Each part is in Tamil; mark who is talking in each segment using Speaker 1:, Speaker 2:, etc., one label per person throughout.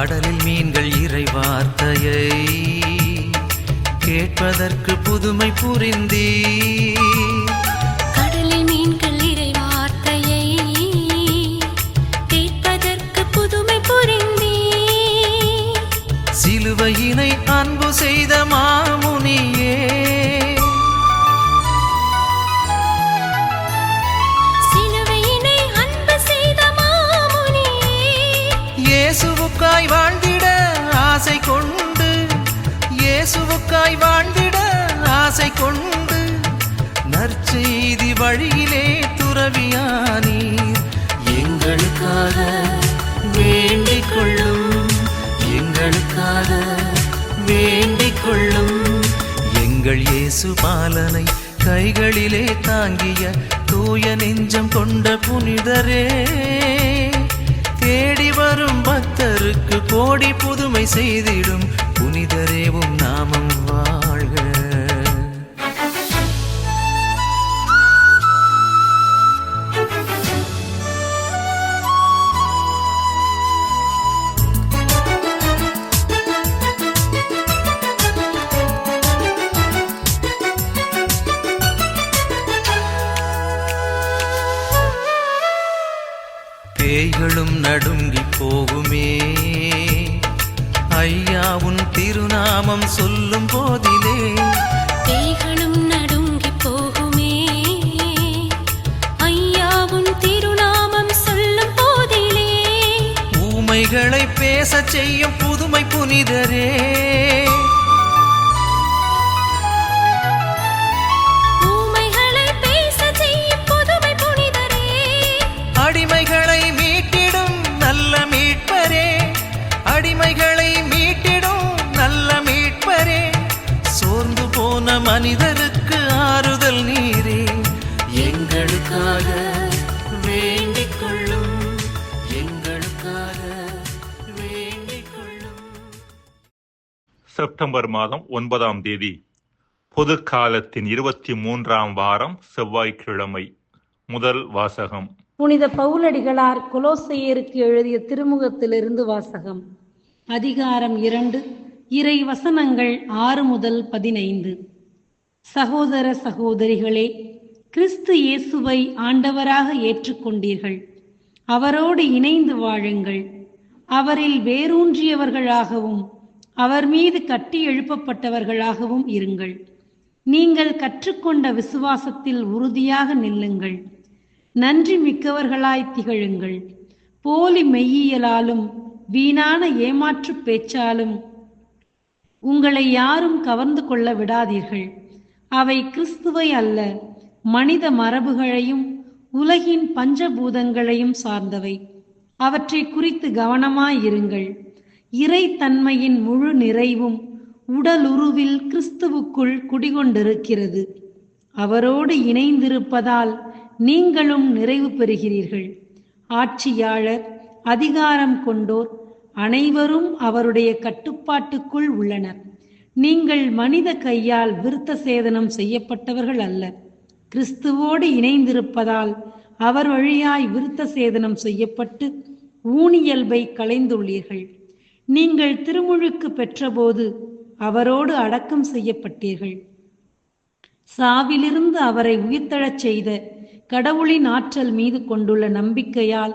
Speaker 1: கடலில் மீன்கள் இறை வார்த்தையை கேட்பதற்கு புதுமை புரிந்தீர்.
Speaker 2: கடலில் மீன்கள் இறை வார்த்தையை கேட்பதற்கு புதுமை புரிந்தீர்.
Speaker 1: சிலுவையினை அன்பு செய்த மாமுனியே,
Speaker 2: சிலுவையினை அன்பு செய்த மாமுனியே,
Speaker 1: இயேசுவுக்காய் வாழ்ந்திட ஆசை கொண்டு, இயேசுவுக்காய் வாழ்ந்திட ஆசை கொண்டு நற்செய்தி வழியிலே துறவியானீர். எங்களுக்காக வேண்டிக் கொள்ளும், எங்களுக்காக வேண்டிக் கொள்ளும். எங்கள் இயேசு பாலனை கைகளிலே தாங்கிய தூய நெஞ்சம் கொண்ட புனிதரே, தேடி வரும் பக்தருக்கு கோடி புதுமை செய்திடும் புனிதரேவும் நாமம் வாழ்க. பேய்களும் நடுங்கி போகுமே ஐயா உன் திருநாமம் சொல்லும் போதிலே.
Speaker 2: பேய்களும் நடுங்கி போகுமே ஐயா உன் திருநாமம் சொல்லும் போதிலே.
Speaker 1: ஊமைகளை பேசச் செய்யும் புதுமை புனிதரே,
Speaker 2: ஊமைகளை பேசச் செய்யும் புதுமை புனிதரே.
Speaker 1: அடிமைகளை மீட்டிடும் நல்ல மீட்பரே, அடிமைகளை மீட்டிடும் நல்ல மீட்பரே. சோர்ந்து போன மனிதருக்கு ஆறுதல் நீரே, எங்களுக்காக வேண்டிக் கொள்ளும், எங்களுக்காக வேண்டிக் கொள்ளும்.
Speaker 3: செப்டம்பர் மாதம் 9ஆம் தேதி பொது காலத்தின் 23ஆம் வாரம் செவ்வாய்க்கிழமை. முதல் வாசகம்.
Speaker 4: புனித பவுலடிகளார் கொலோசையருக்கு எழுதிய திருமுகத்திலிருந்து வாசகம். அதிகாரம் 2, இறை வசனங்கள் 6 முதல் 15. சகோதர சகோதரிகளே, கிறிஸ்து இயேசுவை ஆண்டவராக ஏற்றுக்கொண்டீர்கள். அவரோடு இணைந்து வாழுங்கள். அவரில் வேரூன்றியவர்களாகவும் அவர் மீது கட்டி எழுப்பப்பட்டவர்களாகவும் இருங்கள். நீங்கள் கற்றுக்கொண்ட விசுவாசத்தில் உறுதியாக நில்லுங்கள். நன்றி மிக்கவர்களாய் திகழுங்கள். போலி மெய்யியலாலும் வீணான ஏமாற்று பேச்சாலும் உங்களை யாரும் கவர்ந்து கொள்ள விடாதீர்கள். அவை கிறிஸ்துவை அல்ல, மனித மரபுகளையும் உலகின் பஞ்சபூதங்களையும் சார்ந்தவை. அவற்றை குறித்து கவனமாயிருங்கள். இறை தன்மையின் முழு நிறைவும் உடலுருவில் கிறிஸ்துவுக்குள் குடிகொண்டிருக்கிறது. அவரோடு இணைந்திருப்பதால் நீங்களும் நிறைவு பெறுகிறீர்கள். ஆட்சியாளர், அதிகாரம் கொண்டோர் அனைவரும் அவருடைய கட்டுப்பாட்டுக்குள் உள்ளனர். நீங்கள் மனித கையால் விருத்த சேதனம் செய்யப்பட்டவர்கள் அல்ல, கிறிஸ்துவோடு இணைந்திருப்பதால் அவர் வழியாய் விருத்த சேதனம் செய்யப்பட்டு ஊனியல்பை களைந்துள்ளீர்கள். நீங்கள் திருமுழுக்கு பெற்றபோது அவரோடு அடக்கம் செய்யப்பட்டீர்கள். சாவிலிருந்து அவரை உயிர்த்தெழச் செய்த கடவுளின் ஆற்றல் மீது கொண்டுள்ள நம்பிக்கையால்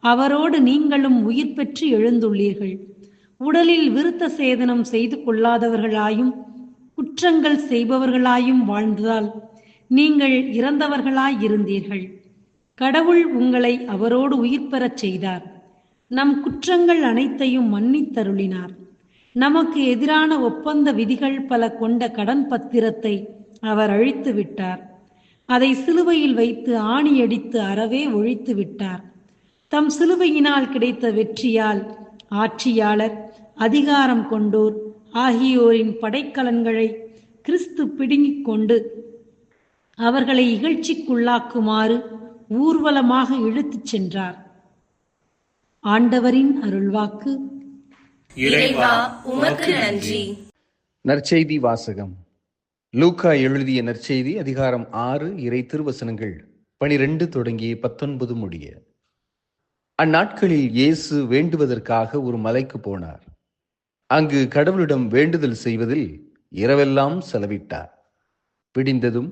Speaker 4: அவரோடு நீங்களும் உயிர் பெற்று எழுந்துள்ளீர்கள். உடலில் விருத்த சேதனம் செய்து கொள்ளாதவர்களாயும் குற்றங்கள் செய்பவர்களாயும் வாழ்ந்ததால் நீங்கள் இறந்தவர்களாயிருந்தீர்கள். கடவுள் உங்களை அவரோடு உயிர் பெறச் செய்தார். நம் குற்றங்கள் அனைத்தையும் மன்னித்தருளினார். நமக்கு எதிரான ஒப்பந்த விதிகள் பல கொண்ட கடன் பத்திரத்தை அவர் அழித்து விட்டார். அதை சிலுவையில் வைத்து ஆணியடித்து அறவே ஒழித்து விட்டார். தம் சிலுவையினால் கிடைத்த வெற்றியால் ஆட்சியாளர், அதிகாரம் கொண்டோர் ஆகியோரின் படைக்கலன்களை கிறிஸ்து பிடுங்கிக் கொண்டு அவர்களை இகழ்ச்சிக்குள்ளாக்குமாறு ஊர்வலமாக இழுத்துச் சென்றார். ஆண்டவரின் அருள்வாக்கு.
Speaker 5: இறைவா உமக்கு நன்றி.
Speaker 6: நற்செய்தி வாசகம். லூக்கா எழுதிய நற்செய்தி அதிகாரம் 6 இறை திருவசனங்கள் 12 தொடங்கி 19 முடிய. அந்நாட்களில் இயேசு வேண்டுவதற்காக ஒரு மலைக்கு போனார். அங்கு கடவுளிடம் வேண்டுதல் செய்வதில் இரவெல்லாம் செலவிட்டார். விடிந்ததும்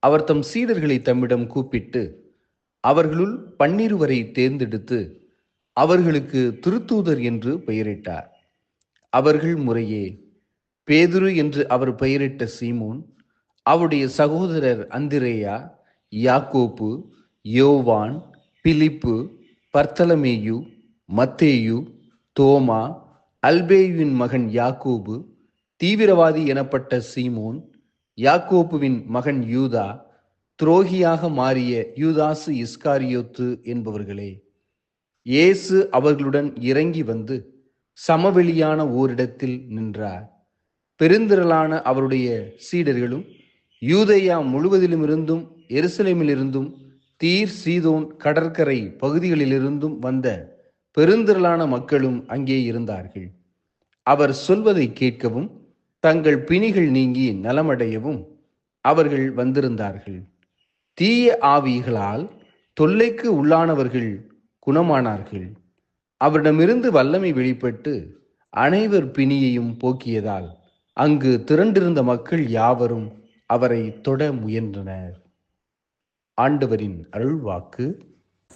Speaker 6: அவர் தம் சீடர்களை தம்மிடம் கூப்பிட்டு அவர்களுள் 12 தேர்ந்தெடுத்து அவர்களுக்கு திருத்தூதர் என்று பெயரிட்டார். அவர்கள் முறையே பேதுரு என்று அவர் பெயரிட்ட சீமோன், அவருடைய சகோதரர் அந்திரேயா, யாக்கோப்பு, யோவான், பிலிப்பு, பர்த்தலமேயு, மத்தேயு, தோமா, அல்பேயுவின் மகன் யாக்கோபு, தீவிரவாதி எனப்பட்ட சீமோன், யாக்கோப்புவின் மகன் யூதா, துரோகியாக மாறிய யூதாசு இஸ்காரியோத்து என்பவர்களே. இயேசு அவர்களுடன் இறங்கி வந்து சமவெளியான ஓரிடத்தில் நின்றார். பெருந்திரளான அவருடைய சீடர்களும் யூதேயா முழுவதிலுமிருந்தும் எருசலேமிலிருந்தும் தீர் சீதோன் கடற்கரை பகுதிகளிலிருந்தும் வந்த பெருந்திரளான மக்களும் அங்கே இருந்தார்கள். அவர் சொல்வதை கேட்கவும் தங்கள் பிணிகள் நீங்கி நலமடையவும் அவர்கள் வந்திருந்தார்கள். தீய ஆவிகளால் தொல்லைக்கு உள்ளானவர்கள் குணமானார்கள். அவரிடமிருந்து வல்லமை வெளிப்பட்டு அனைவர் பிணியையும் போக்கியதால் அங்கு திரண்டிருந்த மக்கள் யாவரும் அவரை தொட முயன்றனர். ஆண்டவரின் அருள்வாக்கு.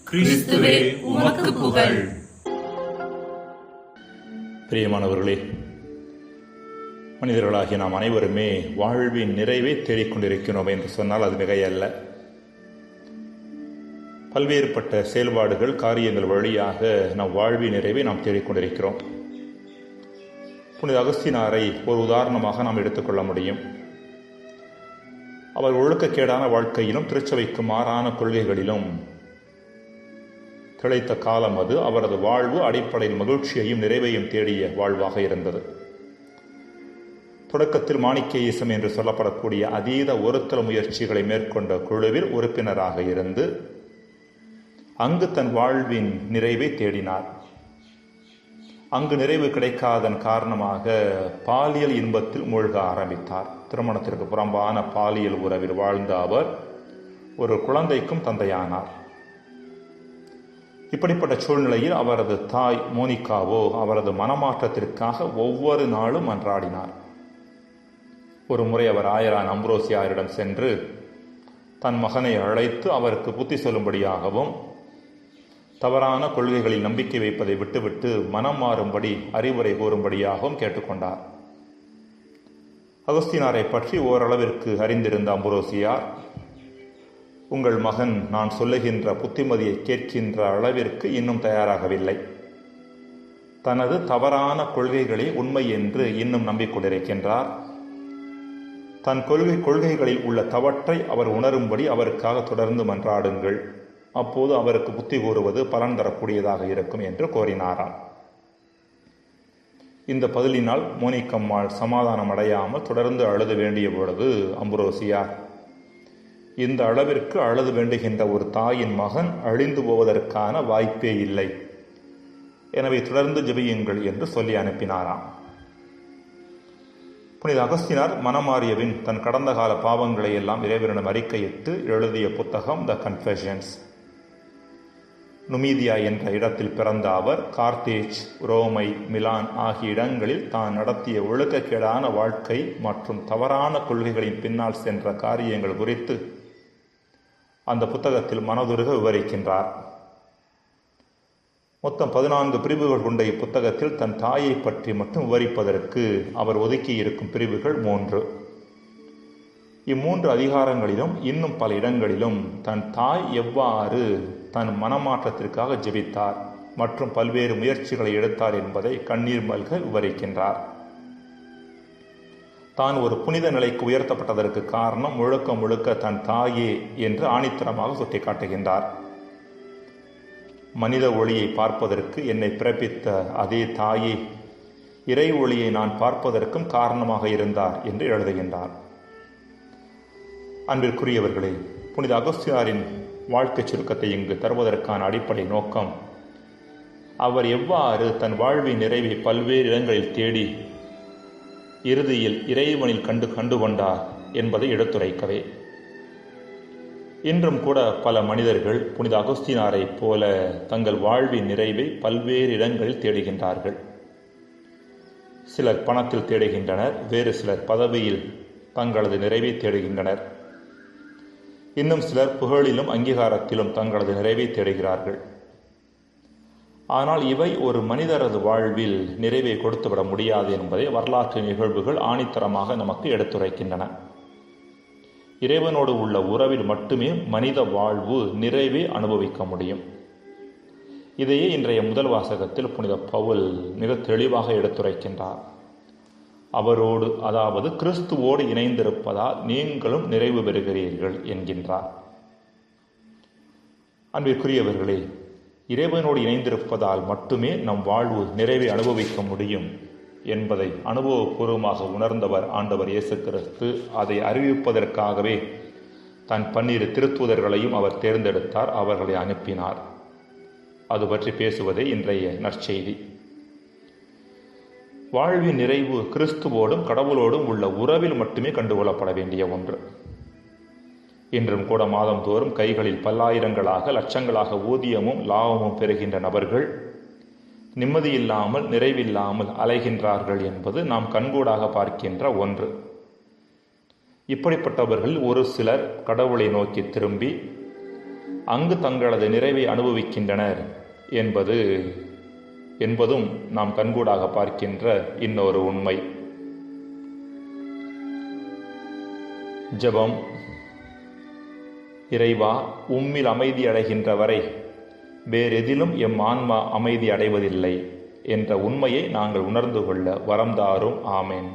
Speaker 5: கிறிஸ்துவே உமக்கு புகழ்.
Speaker 3: பிரியமானவர்களே, மனிதர்களாகிய நாம் அனைவருமே வாழ்வின் நிறைவை தேடிக்கொண்டிருக்கிறோம் என்று சொன்னால் அது மிகையல்ல. பல்வேறுபட்ட செயல்பாடுகள், காரியங்கள் வழியாக நம் வாழ்வின் நிறைவை நாம் தேடிக்கொண்டிருக்கிறோம். புனித அகஸ்தினாரை ஒரு உதாரணமாக நாம் எடுத்துக்கொள்ள முடியும். அவர் ஒழுக்கக்கேடான வாழ்க்கையிலும் திருச்சபைக்கு மாறான கொள்கைகளிலும் திளைத்த காலம் அது. அவரது வாழ்வு அடிப்படையில் மகிழ்ச்சியையும் நிறைவையும் தேடிய வாழ்வாக இருந்தது. தொடக்கத்தில் மாணிக்கேயிசம் என்று சொல்லப்படக்கூடிய அதீத ஒருத்தர முயற்சிகளை மேற்கொண்ட குழுவில் உறுப்பினராக இருந்து அங்கு தன் வாழ்வின் நிறைவை தேடினார். அங்கு நிறைவு கிடைக்காதன் காரணமாக பாலியல் இன்பத்தில் மூழ்க ஆரம்பித்தார். திருமணத்திற்கு புறம்பான பாலியல் உறவில் வாழ்ந்த அவர் ஒரு குழந்தைக்கும் தந்தையானார். இப்படிப்பட்ட சூழ்நிலையில் அவரது தாய் மோனிகாவோ அவரது மனமாற்றத்திற்காக ஒவ்வொரு நாளும் மன்றாடினார். ஒரு முறை அவர் ஆயரான் அம்ப்ரோசியாரிடம் சென்று தன் மகனை அழைத்து அவருக்கு புத்தி சொல்லும்படியாகவும் தவறான கொள்கைகளில் நம்பிக்கை வைப்பதை விட்டுவிட்டு மனம் மாறும்படி அறிவுரை கூறும்படியாகவும் கேட்டுக்கொண்டார். அகஸ்தினாரை பற்றி ஓரளவிற்கு அறிந்திருந்த அம்ப்ரோசியார், உங்கள் மகன் நான் சொல்லுகின்ற புத்திமதியை கேட்கின்ற அளவிற்கு இன்னும் தயாராகவில்லை. தனது தவறான கொள்கைகளே உண்மை என்று இன்னும் நம்பிக்கொண்டிருக்கின்றார். தன் கொள்கைகளில் உள்ள தவற்றை அவர் உணரும்படி அவருக்காக தொடர்ந்து மன்றாடுங்கள். அப்போது அவருக்கு புத்தி கூறுவது பலன் தரக்கூடியதாக இருக்கும் என்று கோரினாராம். இந்த பதிலினால் மோனிக்கம்மாள் சமாதானம் அடையாமல் தொடர்ந்து அழுது வேண்டிய பொழுது அம்ப்ரோசியார், இந்த அளவிற்கு அழுது வேண்டுகின்ற ஒரு தாயின் மகன் அழிந்து போவதற்கான வாய்ப்பே இல்லை, எனவே தொடர்ந்து ஜெபியுங்கள் என்று சொல்லி அனுப்பினாராம். புனித அகஸ்தினார் மனமாறியவின் தன் கடந்த கால பாவங்களை எல்லாம் இறைவனிடம் அறிக்கையிட்டு எழுதிய புத்தகம் த கன்ஃபெஷன்ஸ். நுமீதியா என்ற இடத்தில் பிறந்த அவர் கார்த்தேஜ், ரோமை, மிலான் ஆகிய இடங்களில் தான் நடத்திய ஒழுக்கக்கேடான வாழ்க்கை மற்றும் தவறான கொள்கைகளின் பின்னால் சென்ற காரியங்கள் குறித்து அந்த புத்தகத்தில் மனதுருக விவரிக்கின்றார். மொத்தம் 14 பிரிவுகள் கொண்ட இப்புத்தகத்தில் தன் தாயை பற்றி மட்டும் விவரிப்பதற்கு அவர் ஒதுக்கியிருக்கும் பிரிவுகள் 3. இம்மூன்று அதிகாரங்களிலும் இன்னும் பல இடங்களிலும் தன் தாய் எவ்வாறு தன் மனமாற்றத்திற்காக ஜெபித்தார் மற்றும் பல்வேறு முயற்சிகளை எடுத்தார் என்பதை கண்ணீர் மல்க விவரிக்கின்றார். தான் ஒரு புனித நிலைக்கு உயர்த்தப்பட்டதற்கு காரணம் முழுக்க முழுக்க தன் தாயே என்று ஆணித்தரமாக சுட்டிக்காட்டுகின்றார். மனித ஒளியை பார்ப்பதற்கு என்னை பிறப்பித்த அதே தாயே இறை ஒளியை நான் பார்ப்பதற்கும் காரணமாக இருந்தார் என்று எழுதுகின்றார். அன்பிற்குரியவர்களே, புனித அகஸ்தினாரின் வாழ்க்கை சுருக்கத்தை இங்கு தருவதற்கான அடிப்படை நோக்கம் அவர் எவ்வாறு தன் வாழ்வின் நிறைவை பல்வேறு இடங்களில் தேடி இறுதியில் இறைவனில் கண்டு கொண்டார் என்பதை எடுத்துரைக்கவே. இன்றும் கூட பல மனிதர்கள் புனித அகஸ்தீனாரைப் போல தங்கள் வாழ்வின் நிறைவை பல்வேறு இடங்களில் தேடுகின்றார்கள். சிலர் பணத்தில் தேடுகின்றனர், வேறு சிலர் பதவியில் தங்களது நிறைவை தேடுகின்றனர். இன்னும் சிலர் புகழிலும் அங்கீகாரத்திலும் தங்களது நிறைவை தேடுகிறார்கள். ஆனால் இவை ஒரு மனிதரது வாழ்வில் நிறைவை கொடுத்துவிட முடியாது என்பதை வரலாற்று நிகழ்வுகள் ஆணித்தரமாக நமக்கு எடுத்துரைக்கின்றன. இறைவனோடு உள்ள உறவில் மட்டுமே மனித வாழ்வு நிறைவை அனுபவிக்க முடியும். இதையே இன்றைய முதல் வாசகத்தில் புனித பவுல் மிக தெளிவாக எடுத்துரைக்கின்றார். அவரோடு, அதாவது கிறிஸ்துவோடு இணைந்திருப்பதால் நீங்களும் நிறைவு பெறுகிறீர்கள் என்கின்றார். அன்பிற்குரியவர்களே, இறைவனோடு இணைந்திருப்பதால் மட்டுமே நம் வாழ்வு நிறைவை அனுபவிக்க முடியும் என்பதை அனுபவபூர்வமாக உணர்ந்தவர் ஆண்டவர் இயேசு கிறிஸ்து. அதை அறிவிப்பதற்காகவே தன் 12 திருத்தூதர்களையும் அவர் தேர்ந்தெடுத்தார், அவர்களை அனுப்பினார். அது பற்றி பேசுவதே இன்றைய நற்செய்தி. வாழ்வின் நிறைவு கிறிஸ்துவோடும் கடவுளோடும் உள்ள உறவில் மட்டுமே கண்டுகொள்ளப்பட வேண்டிய ஒன்று. இன்றும் கூட மாதந்தோறும் கைகளில் பல்லாயிரங்களாக லட்சங்களாக ஊதியமும் லாபமும் பெறுகின்ற நபர்கள் நிம்மதியில்லாமல் நிறைவில்லாமல் அலைகின்றார்கள் என்பது நாம் கண்கூடாக பார்க்கின்ற ஒன்று. இப்படிப்பட்டவர்கள் ஒரு சிலர் கடவுளை நோக்கி திரும்பி அங்கு தங்களது நிறைவை அனுபவிக்கின்றனர் என்பதும் நாம் கண்கூடாக பார்க்கின்ற இன்னொரு உண்மை. ஜெபம். இறைவா, உம்மில் அமைதி அடைகின்ற வரை வேறெதிலும் எம் ஆன்மா அமைதி அடைவதில்லை என்ற உண்மையை நாங்கள் உணர்ந்து கொள்ள வரம் தாரும். ஆமென்.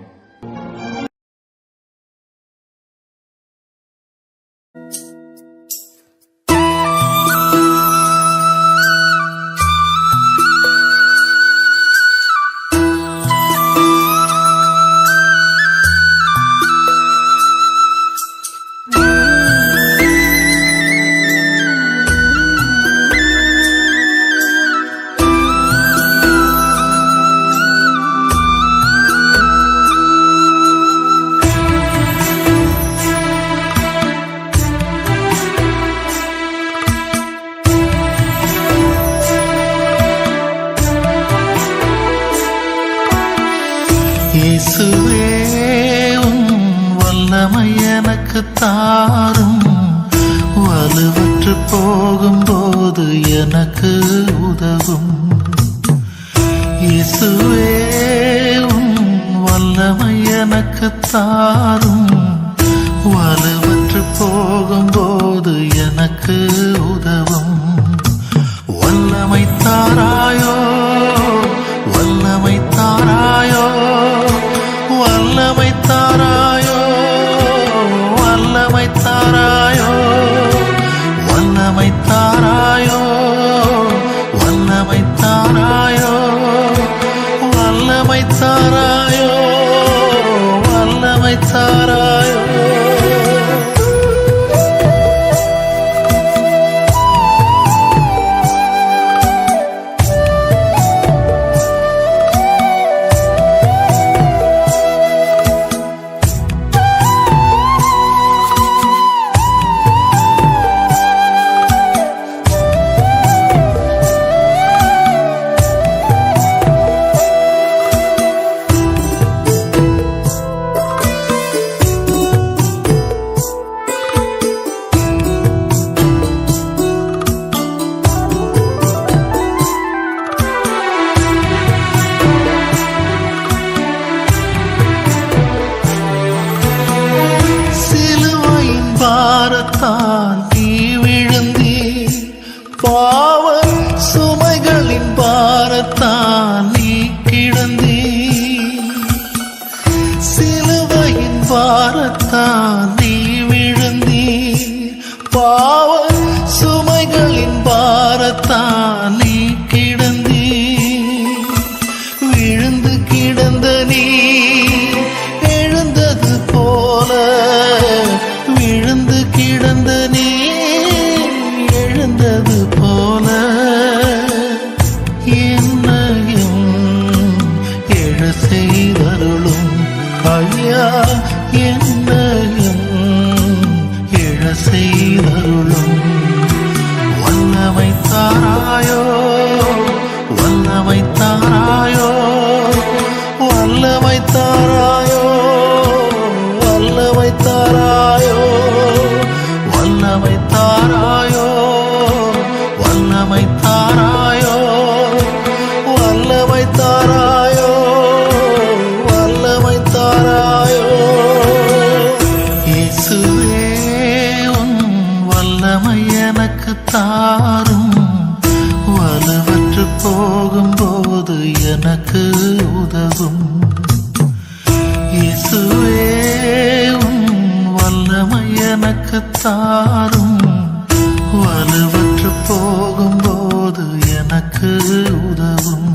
Speaker 1: இயேசுவே, உம் வல்லமை எனக்கு தாரும். வலுவற்று போகும்போது எனக்கு உதவும். இயேசுவே, உம் வல்லமை எனக்கு தாரும். வலுவற்று போகும்போது எனக்கு உதவும். வல்லமை தாராயோ, வல்லமை தாராயோ, வல்லமை தாராயோ, வல்லமை தாராயோ, வல்லமை தாராயோ, வல்லமை தாராயோ, வல்லமை தாராயோ, வல்லமை தாராயோ. பாரத்தால் நீ விழுந்தீர், பாவ சுமைகளின் பாரத்தால் நீ கிடந்தீர். சிலுவையின் பாரத்தால் நீ விழுந்தீர், பாவ சுமைகளின் பாரத்தால் நீ கிடந்தீர். விழுந்து கிடந்த நீ எழுந்தது போல, விழுந்து கிடந்த நீ எழுந்தது போல, என்னையும் எழ செய்தருளும் ஐயா, என்னையும் எழ செய்தருளும் வல்லமை தாராயோ வல்லமை தாராயோ வல்லமை தாராயோ வல்லமை தாராயோ வல்லமை தாராயோ வல்லமை தாராயோ வல்லமை தாராயோ வல்லமை தாராயோ இயேசுவே உன் வல்லமை எனக்கு தாரும் வலுவற்று போகும்போது எனக்கு உதவும் இயேசுவே உன் வல்லமை எனக்கு தாரும் வலுவற்று போகும்போது எனக்கு உதவும்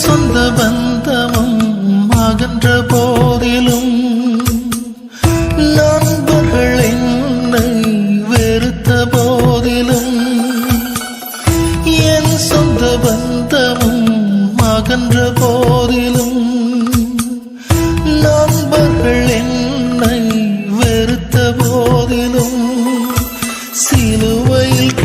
Speaker 1: சொந்த பந்தமும் அகன்ற போதிலும் நண்பர்கள் என்னை வெறுத்த போதிலும் என் சொந்த பந்தமும் அகன்ற போதிலும் நண்பர்கள் என்னை வெறுத்த போதிலும் சிலுவையில்